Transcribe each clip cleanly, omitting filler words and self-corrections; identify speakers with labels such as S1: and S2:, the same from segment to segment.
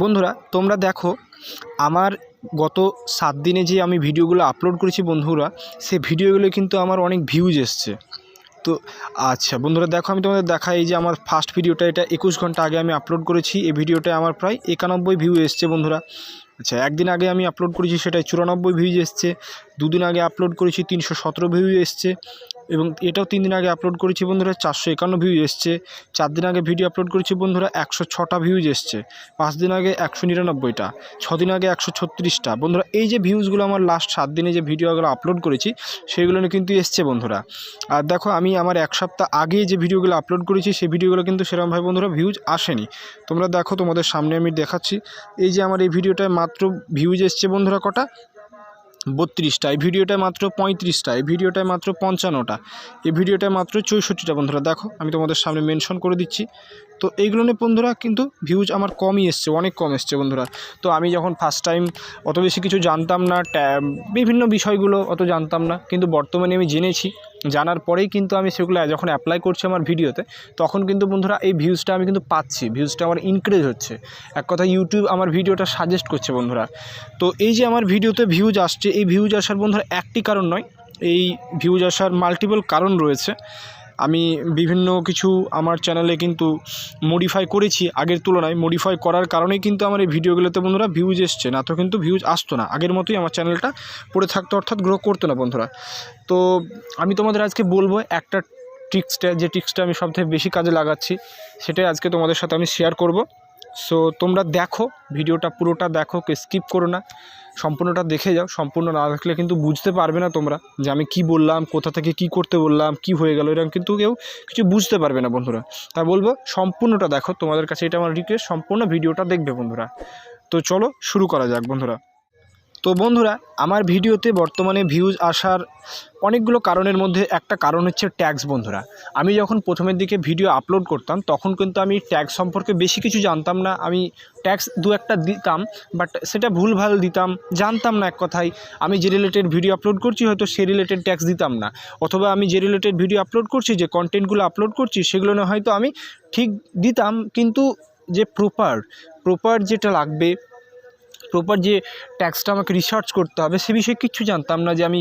S1: বন্ধুরা তোমরা দেখো আমার গত 7 দিনে যে আমি ভিডিওগুলো আপলোড করেছি বন্ধুরা, সেই ভিডিওগুলো কিন্তু আমার অনেক ভিউজ এসছে। তো আচ্ছা বন্ধুরা দেখো, আমি তোমাদের দেখাই যে আমার ফার্স্ট ভিডিওটা, এটা 21 ঘন্টা আগে আমি আপলোড করেছি। এই ভিডিওটায় আমার প্রায় 91 ভিউ এসছে বন্ধুরা। আচ্ছা, একদিন আগে আমি আপলোড করেছি, সেটাই 94 ভিউজ এসছে। দুদিন আগে আপলোড করেছি 317 ভিউ এসছে, এবং এটাও 3 দিন আগে আপলোড করেছি বন্ধুরা, 451 ভিউজ এসছে। 4 দিন আগে ভিডিও আপলোড করেছি বন্ধুরা, 106টা ভিউজ এসছে। 5 দিন আগে 199টা, 6 দিন আগে 136টা। বন্ধুরা এই যে ভিউজগুলো আমার লাস্ট 7 দিনে যে ভিডিওগুলো আপলোড করেছি সেগুলো কিন্তু এসছে বন্ধুরা। আর দেখো আমি আমার 1 সপ্তাহ আগে যে ভিডিওগুলো আপলোড করেছি সেই ভিডিওগুলো কিন্তু সেরকমভাবে বন্ধুরা ভিউজ আসেনি। তোমরা দেখো, তোমাদের সামনে আমি দেখাচ্ছি। এই যে আমার এই ভিডিওটায় মাত্র ভিউজ এসছে বন্ধুরা কটা, 32টা। এই ভিডিওটায় মাত্র 35টা। এই ভিডিওটায় মাত্র 55টা। এই ভিডিওটায় মাত্র 64টা। বন্ধুরা দেখো, আমি তোমাদের সামনে মেনশন করে দিচ্ছি। তো এইগুলো নিয়ে বন্ধুরা কিন্তু ভিউজ আমার কমই এসছে, অনেক কম এসছে বন্ধুরা। তো আমি যখন ফার্স্ট টাইম অত বেশি কিছু জানতাম না, বিভিন্ন বিষয়গুলো অত জানতাম না, কিন্তু বর্তমানে আমি জেনেছি। জানার পরেই কিন্তু আমি সেগুলো যখন অ্যাপ্লাই করছি আমার ভিডিওতে, তখন কিন্তু বন্ধুরা এই ভিউজটা আমি কিন্তু পাচ্ছি, ভিউজটা আমার ইনক্রিজ হচ্ছে। এক কথা ইউটিউব আমার ভিডিওটা সাজেস্ট করছে বন্ধুরা। তো এই যে আমার ভিডিওতে ভিউজ আসছে, এই ভিউজ আসার বন্ধুরা একটি কারণ নয়, এই ভিউজ আসার মাল্টিপল কারণ রয়েছে। আমি বিভিন্ন কিছু আমার চ্যানেলে কিন্তু মডিফাই করেছি, আগের তুলনায় মডিফাই করার কারণেই কিন্তু আমার এই ভিডিওগুলোতে বন্ধুরা ভিউজ এসছে, না তো কিন্তু ভিউজ আসতো না। আগের মতোই আমার চ্যানেলটা পড়ে থাকতো, অর্থাৎ গ্রো করতো না বন্ধুরা। তো আমি তোমাদের আজকে বলবো একটা ট্রিক্সটা, যে ট্রিক্সটা আমি সবথেকে বেশি কাজে লাগাচ্ছি, সেটাই আজকে তোমাদের সাথে আমি শেয়ার করব। সো তোমরা দেখো, ভিডিওটা পুরোটা দেখো, স্কিপ করো না, সম্পূর্ণটা দেখে যাও। সম্পূর্ণ না দেখলে কিন্তু বুঝতে পারবে না তোমরা যে আমি কি বললাম, কোথা থেকে কি করতে বললাম, কি হয়ে গেল, এরকম কিন্তু কেউ কিছু বুঝতে পারবে না বন্ধুরা। তাই বলবো সম্পূর্ণটা দেখো, তোমাদের কাছে এটা আমার রিকোয়েস্ট, সম্পূর্ণ ভিডিওটা দেখবে বন্ধুরা। তো চলো শুরু করা যাক বন্ধুরা। তো বন্ধুরা আমার ভিডিওতে বর্তমানে ভিউজ আসার অনেকগুলো কারণের মধ্যে একটা কারণ হচ্ছে ট্যাগস বন্ধুরা। আমি যখন প্রথমের দিকে ভিডিও আপলোড করতাম তখন কিন্তু আমি ট্যাগ সম্পর্কে বেশি কিছু জানতাম না। আমি ট্যাগস দু একটা দিতাম, বাট সেটা ভুলভাল দিতাম, জানতাম না। এক কথায় আমি যে রিলেটেড ভিডিও আপলোড করছি হয়তো সে রিলেটেড ট্যাগস দিতাম না, অথবা আমি যে রিলেটেড ভিডিও আপলোড করছি, যে কন্টেন্টগুলো আপলোড করছি সেগুলো না হয়তো আমি ঠিক দিতাম, কিন্তু যে প্রপার যেটা লাগবে, প্রপার যে ট্যাক্সটা আমাকে রিসার্চ করতে হবে, সে বিষয়ে কিচ্ছু জানতাম না, যে আমি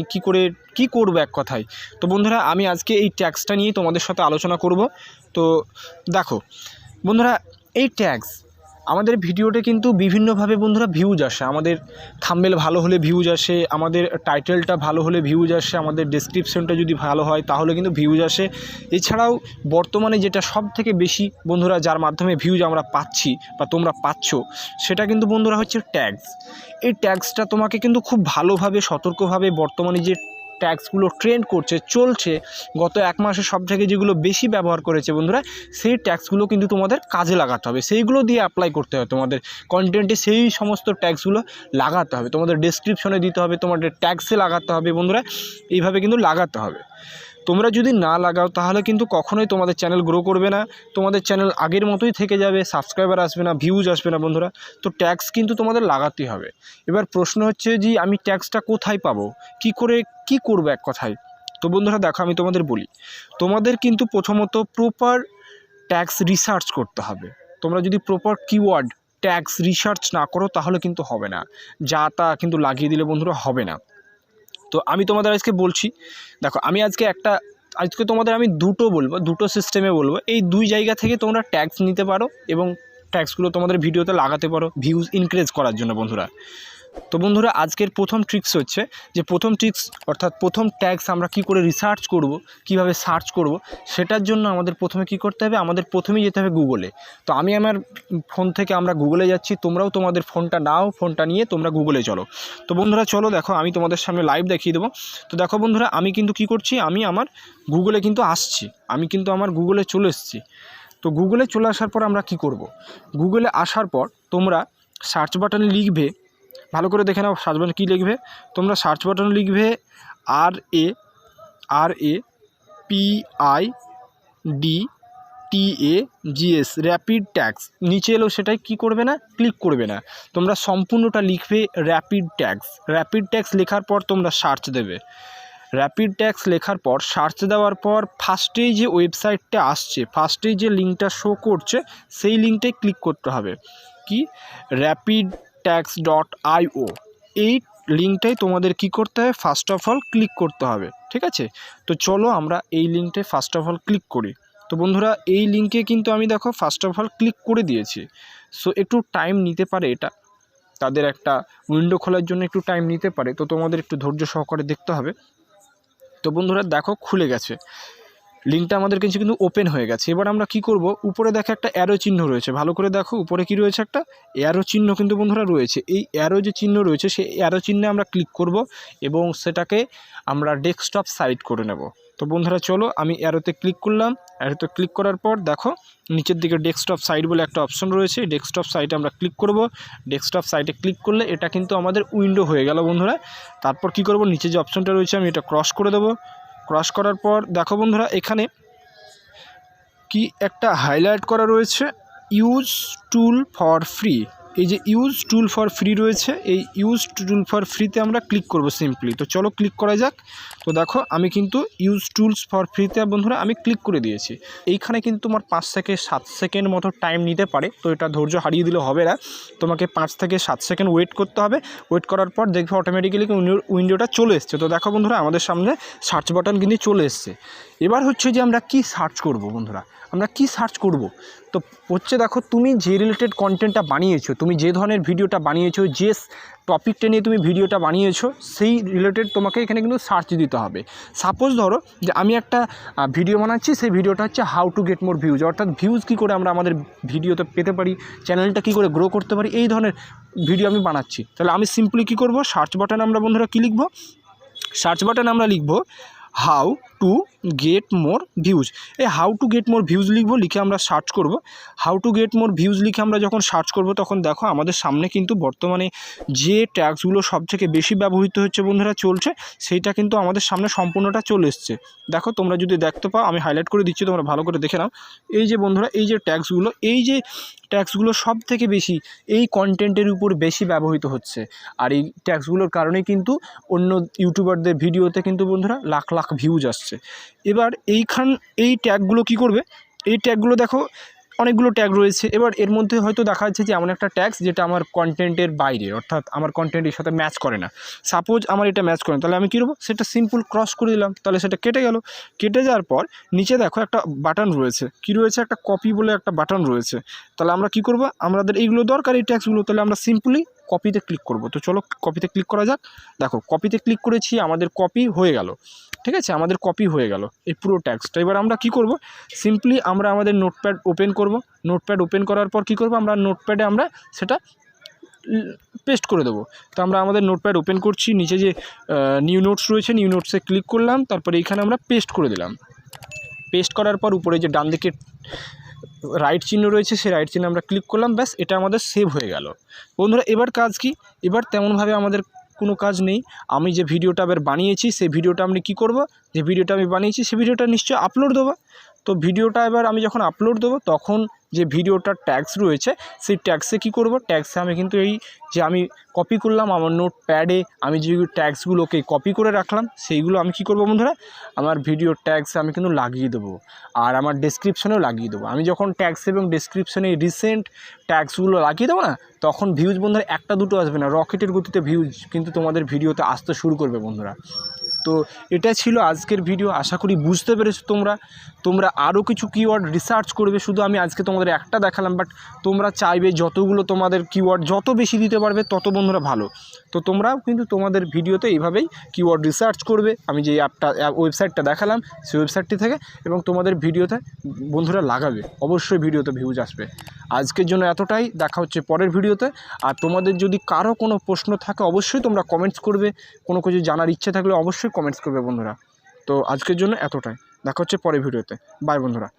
S1: কি করব এক কথায়। তো বন্ধুরা আমি আজকে এই ট্যাক্সটা নিয়েই তোমাদের সাথে আলোচনা করব। তো দেখো বন্ধুরা, এই ট্যাক্স আমাদের ভিডিওতে কিন্তু বিভিন্নভাবে বন্ধুরা ভিউজ আসে। আমাদের থাম্বনেল ভালো হলে ভিউজ আসে, আমাদের টাইটেলটা ভালো হলে ভিউজ আসে, আমাদের ডেসক্রিপশনটা যদি ভালো হয় তাহলে কিন্তু ভিউজ আসে। এছাড়াও বর্তমানে যেটা সব থেকে বেশি বন্ধুরা যার মাধ্যমে ভিউজ আমরা পাচ্ছি বা তোমরা পাচ্ছ, সেটা কিন্তু বন্ধুরা হচ্ছে ট্যাগস। এই ট্যাগসটা তোমাকে কিন্তু খুব ভালোভাবে সতর্কভাবে, বর্তমানে যে ট্যাগসগুলো ট্রেন্ড করছে, চলছে গত 1 মাসে সব থেকে যেগুলো বেশি ব্যবহার করেছে বন্ধুরা, সেই ট্যাগসগুলো কিন্তু তোমাদের কাজে লাগাতে হবে, সেইগুলো দিয়ে অ্যাপ্লাই করতে হবে। তোমাদের কন্টেন্টে সেই সমস্ত ট্যাগসগুলো লাগাতে হবে, তোমাদের ডেসক্রিপশনে দিতে হবে, তোমাদের ট্যাগসে লাগাতে হবে বন্ধুরা, এইভাবে কিন্তু লাগাতে হবে। তোমরা যদি না লাগাও তাহলে কিন্তু কখনোই তোমাদের চ্যানেল গ্রো করবে না, তোমাদের চ্যানেল আগের মতোই থেকে যাবে, সাবস্ক্রাইবার আসবে না, ভিউজ আসবে না বন্ধুরা। তো ট্যাক্স কিন্তু তোমাদের লাগাতেই হবে। এবার প্রশ্ন হচ্ছে যে আমি ট্যাক্সটা কোথায় পাবো, কি করবো এক কথায়। তো বন্ধুরা দেখো, আমি তোমাদের বলি, তোমাদের কিন্তু প্রথমত প্রপার ট্যাক্স রিসার্চ করতে হবে। তোমরা যদি প্রপার কিওয়ার্ড ট্যাক্স রিসার্চ না করো তাহলে কিন্তু হবে না, যা তা কিন্তু লাগিয়ে দিলে বন্ধুরা হবে না। তো আমি তোমাদের আজকে বলছি, দেখো আমি আজকে তোমাদের আমি দুটো সিস্টেমে বলবো। এই দুই জায়গা থেকে তোমরা ট্যাক্স নিতে পারো এবং ট্যাক্সগুলো তোমাদের ভিডিওতে লাগাতে পারো ভিউজ ইনক্রিজ করার জন্য বন্ধুরা। তো বন্ধুরা আজকের প্রথম ট্রিক্স হচ্ছে যে প্রথম ট্যাক্স আমরা কি করে রিসার্চ করব, কিভাবে সার্চ করব, সেটার জন্য আমাদের প্রথমে কি করতে হবে, আমাদের প্রথমেই যেতে হবে গুগলে। তো আমি আমার ফোন থেকে আমরা গুগলে যাচ্ছি, তোমরাও তোমাদের ফোনটা নাও, ফোনটা নিয়ে তোমরা গুগলে চলো। তো বন্ধুরা চলো, দেখো আমি তোমাদের সামনে লাইভ দেখিয়ে দেবো। তো দেখো বন্ধুরা আমি কিন্তু কি করছি, আমি আমার গুগলে কিন্তু আসছি, আমি কিন্তু আমার গুগলে চলে এসেছি। তো গুগলে চলে আসার পর আমরা কি করব, গুগলে আসার পর তোমরা সার্চ বাটনে লিখবে, ভালো করে দেখে নাও সার্চ বাটনে কী লিখবে। তোমরা সার্চ বাটনে লিখবে RAPIDTAGS, র্যাপিড ট্যাক্স। নিচে এলেও সেটাই কি করবে না, ক্লিক করবে না, তোমরা সম্পূর্ণটা লিখবে র্যাপিড ট্যাক্স। র্যাপিড ট্যাক্স লেখার পর তোমরা সার্চ দেবে। র্যাপিড ট্যাক্স লেখার পর সার্চ দেওয়ার পর ফার্স্টেই যে ওয়েবসাইটটা আসছে, ফার্স্টেই যে লিঙ্কটা শো করছে সেই লিঙ্কটাই ক্লিক করতে হবে। কি rapidtax.io, এই লিঙ্কটাই তোমাদের কি করতে হবে, ফার্স্ট অফ অল ক্লিক করতে হবে। ঠিক আছে, তো চলো আমরা এই লিঙ্কটায় ফার্স্ট অফ অল ক্লিক করি। তো বন্ধুরা এই লিঙ্কে কিন্তু আমি দেখো ফার্স্ট অফ অল ক্লিক করে দিয়েছি। সো একটু টাইম নিতে পারে, এটা তাদের একটা উইন্ডো খোলার জন্য একটু টাইম নিতে পারে, তো তোমাদের একটু ধৈর্য সহকারে দেখতে হবে। তো বন্ধুরা দেখো খুলে গেছে লিঙ্কটা, আমাদের কাছে কিন্তু ওপেন হয়ে গেছে। এবার আমরা কি করব, উপরে দেখো একটা অ্যারো চিহ্ন রয়েছে, ভালো করে দেখো উপরে কি রয়েছে, একটা অ্যারো চিহ্ন কিন্তু বন্ধুরা রয়েছে। এই অ্যারো যে চিহ্ন রয়েছে সেই অ্যারো চিহ্নে আমরা ক্লিক করব এবং সেটাকে আমরা ডেস্কটপ সাইড করে নেব। তো বন্ধুরা চলো আমি অ্যারোতে ক্লিক করলাম। অ্যারোতে ক্লিক করার পর দেখো নিচের দিকে ডেস্কটপ সাইড বলে একটা অপশন রয়েছে, ডেস্কটপ সাইটে আমরা ক্লিক করব। ডেস্কটপ সাইটে ক্লিক করলে এটা কিন্তু আমাদের উইন্ডো হয়ে গেল বন্ধুরা। তারপর কি করব, নিচে যে অপশনটা রয়েছে আমি এটা ক্রস করে দেবো। ক্রস করার পর দেখো বন্ধুরা এখানে কি একটা হাইলাইট করা রয়েছে, ইউজ টুল ফর ফ্রি। এই যে ইউজ টুল ফর ফ্রি রয়েছে, এই ইউজ টুল ফর ফ্রিতে আমরা ক্লিক করব সিম্পলি। তো চলো ক্লিক করা যাক। তো দেখো আমি কিন্তু ইউজ টুলস ফর ফ্রিতে বন্ধুরা আমি ক্লিক করে দিয়েছি। এইখানে কিন্তু তোমার 5 থেকে 7 সেকেন্ড মতো টাইম নিতে পারে, তো এটা ধৈর্য হারিয়ে দিলে হবে না, তোমাকে 5 থেকে 7 সেকেন্ড ওয়েট করতে হবে। ওয়েট করার পর দেখবে অটোমেটিক্যালি উইন্ডোটা চলে এসছে। তো দেখো বন্ধুরা আমাদের সামনে সার্চ বাটন কিন্তু চলে এসছে। এবার হচ্ছে যে আমরা কি সার্চ করব বন্ধুরা, আমরা কি সার্চ করব, তো হচ্ছে দেখো তুমি যে রিলেটেড কন্টেন্টটা বানিয়েছো, তুমি যে ধরনের ভিডিওটা বানিয়েছো, যে টপিকটা নিয়ে তুমি ভিডিওটা বানিয়েছো সেই রিলেটেড তোমাকে এখানে কিন্তু সার্চ দিতে হবে। সাপোজ ধরো যে আমি একটা ভিডিও বানাচ্ছি, সেই ভিডিওটা হচ্ছে how to get more views, অর্থাৎ ভিউজ কী করে আমরা আমাদের ভিডিওতে পেতে পারি, চ্যানেলটা কী করে গ্রো করতে পারি, এই ধরনের ভিডিও আমি বানাচ্ছি। তাহলে আমি সিম্পলি কী করব, সার্চ বাটনে আমরা বন্ধুরা কী লিখব, সার্চ বাটনে আমরা লিখব how to get more views. এই how to get more views লিখবো, লিখে আমরা সার্চ করব। How to get more views লিখে আমরা যখন সার্চ করব তখন দেখো আমাদের সামনে কিন্তু বর্তমানে যে ট্যাগসগুলো সবথেকে বেশি ব্যবহৃত হচ্ছে বন্ধুরা চলছে, সেইটা কিন্তু আমাদের সামনে সম্পূর্ণটা চলে এসছে। দেখো তোমরা যদি দেখতে পাও, আমি হাইলাইট করে দিচ্ছি, তোমরা ভালো করে দেখে নাও। এই যে বন্ধুরা এই যে ট্যাগসগুলো, এই যে ট্যাগসগুলো সব থেকে বেশি এই কন্টেন্টের উপর বেশি ব্যবহৃত হচ্ছে। আর এই ট্যাগসগুলোর কারণে কিন্তু অন্য ইউটিউবারদের ভিডিওতে কিন্তু বন্ধুরা লাখ লাখ ভিউজ আসছে। এবার এই ট্যাগগুলো কি করবে, এই ট্যাগগুলো দেখো অনেকগুলো ট্যাগ রয়েছে। এবার এর মধ্যে হয়তো দেখা যাচ্ছে যে এমন একটা ট্যাগস যেটা আমার কন্টেন্টের বাইরে, অর্থাৎ আমার কন্টেন্টের সাথে ম্যাচ করে না। সাপোজ আমার এটা ম্যাচ করে না, তাহলে আমি কী করবো, সেটা সিম্পল ক্রস করে দিলাম, তাহলে সেটা কেটে গেল। কেটে যাওয়ার পর নিচে দেখো একটা বাটন রয়েছে, কি রয়েছে, একটা কপি বলে একটা বাটন রয়েছে। তাহলে আমরা কি করব, আমাদের এইগুলো দরকার এই ট্যাগসগুলো, তাহলে আমরা সিম্পলি কপিতে ক্লিক করব। তো চলো কপিতে ক্লিক করা যাক। দেখো কপিতে ক্লিক করেছি, আমাদের কপি হয়ে গেল। ঠিক আছে, আমাদের কপি হয়ে গেল এই পুরো ট্যাক্সটা। এবার আমরা কি করব, সিম্পলি আমরা আমাদের নোটপ্যাড ওপেন করব। নোটপ্যাড ওপেন করার পর কি করব, আমরা নোটপ্যাডে আমরা সেটা পেস্ট করে দেবো। তো আমরা আমাদের নোটপ্যাড ওপেন করছি, নিচে যে নিউ নোটস রয়েছে, নিউ নোটসে ক্লিক করলাম, তারপরে এইখানে আমরা পেস্ট করে দিলাম। পেস্ট করার পর উপরে যে ডান দিকে রাইট চিহ্ন রয়েছে, সেই রাইট চিহ্নে আমরা ক্লিক করলাম, ব্যাস এটা আমাদের সেভ হয়ে গেল। বন্ধুরা এবার কাজ কি, এবার তেমনভাবে আমাদের কোনো কাজ নেই। আমি যে ভিডিওটা আবার বানিয়েছি, সেই ভিডিওটা আমি কি করব, যে ভিডিওটা আমি বানিয়েছি সেই ভিডিওটা নিশ্চয়ই আপলোড দেবো। তো ভিডিওটা এবার আমি যখন আপলোড দেবো তখন যে ভিডিওটার ট্যাগস রয়েছে, সেই ট্যাগসে কি করব, ট্যাগসে আমি কিন্তু এই যে আমি কপি করলাম আমার নোটপ্যাডে, আমি যে ট্যাগসগুলোকে কপি করে রাখলাম সেইগুলো আমি কি করব বন্ধুরা, আমার ভিডিও ট্যাগসে আমি কিন্তু লাগিয়ে দেবো, আর আমার ডেসক্রিপশনেও লাগিয়ে দেবো। আমি যখন ট্যাগস এবং ডেসক্রিপশনে রিসেন্ট ট্যাগসগুলো লাগিয়ে দেবো না, তখন ভিউজ বন্ধুরা একটা দুটো আসবে না, রকেটের গতিতে ভিউজ কিন্তু তোমাদের ভিডিওতে আসতে শুরু করবে বন্ধুরা। তো এটা ছিল আজকের ভিডিও, আশা করি বুঝতে পেরেছো তোমরা আরও কিছু কিওয়ার্ড রিসার্চ করবে। শুধু আমি আজকে তোমাদের একটা দেখালাম, বাট তোমরা চাইবে যতগুলো তোমাদের কিওয়ার্ড যত বেশি দিতে পারবে তত বন্ধুরা ভালো। তো তোমরাও কিন্তু তোমাদের ভিডিওতে এইভাবেই কিওয়ার্ড রিসার্চ করবে, আমি যে ওয়েবসাইটটা দেখালাম সেই ওয়েবসাইটটি থেকে, এবং তোমাদের ভিডিওতে বন্ধুরা লাগাবে, অবশ্যই ভিডিওতে ভিউজ আসবে। আজকের জন্য এতটাই, দেখা হচ্ছে পরের ভিডিওতে। আর তোমাদের যদি কারো কোনো প্রশ্ন থাকে অবশ্যই তোমরা কমেন্টস করবে, কোনো কিছু জানার ইচ্ছে থাকলে অবশ্যই কমেন্টস করবে বন্ধুরা। তো আজকের জন্য এতটাই, দেখা হচ্ছে পরের ভিডিওতে। বাই বন্ধুরা।